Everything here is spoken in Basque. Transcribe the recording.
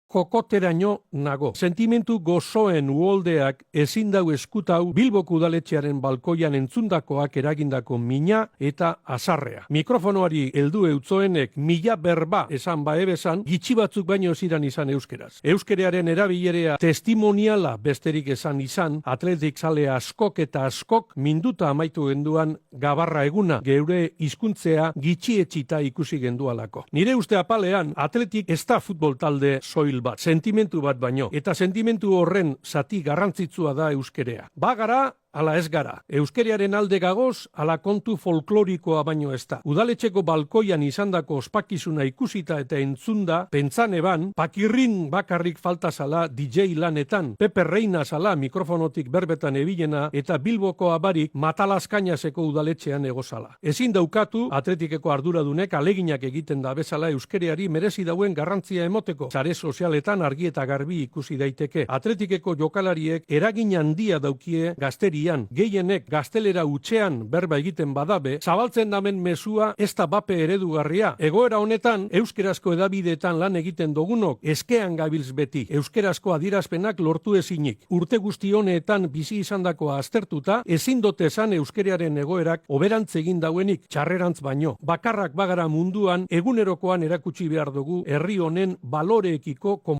kokoteraino nago. Sentimentu gozoen uholdeak ezin dau eskutau Bilboko udaletxearen balkoian entzundakoak eragindako mina eta azarrea. Mikrofonoari heldu eutzoenek mila berba esan baebesan, gitxi batzuk baino ziran izan euskeraz. Euskerearen erabilerea testimoniala besterik esan izan, atletik zale askok eta askok minduta amaitu genduan gabarra eguna, geure hizkuntzea gitxi etxita ikusi gendualako. Nire uste apalean, atletik ez da futbol talde soil bat, sentimentu bat baino, eta sentimentu horren zati garrantzitsua da euskerea. Bagara, ala ez gara. Euskerearen alde gagoz, ala kontu folklorikoa baino ez da. Udaletxeko balkoian izandako ospakizuna ikusita eta entzunda, pentsan eban, pakirrin bakarrik falta zala DJ lanetan, Pepe Reina zala mikrofonotik berbetan ebilena eta Bilboko abarik Matalazkainaseko udaletxean egozala. Ezin daukatu, atletikeko arduradunek aleginak egiten da bezala euskereari merezi dauen garrantzia emoteko. Sare sozialetan argi eta garbi ikusi daiteke. Atletikeko jokalariek eragin handia daukie gazteri gehienek gaztelera utxean berba egiten badabe, zabaltzen damen mezua ez da bape eredugarria. Egoera honetan, euskerazko edabideetan lan egiten dogunok, eskean gabiltz beti, euskerazko adierazpenak lortu ezinik. Urte guzti honetan bizi izandakoa aztertuta, ezin dote esan euskerearen egoerak oberantz egin dauenik txarrerantz baino. Bakarrak bagara munduan, egunerokoan erakutsi behar dugu herri honen baloreekiko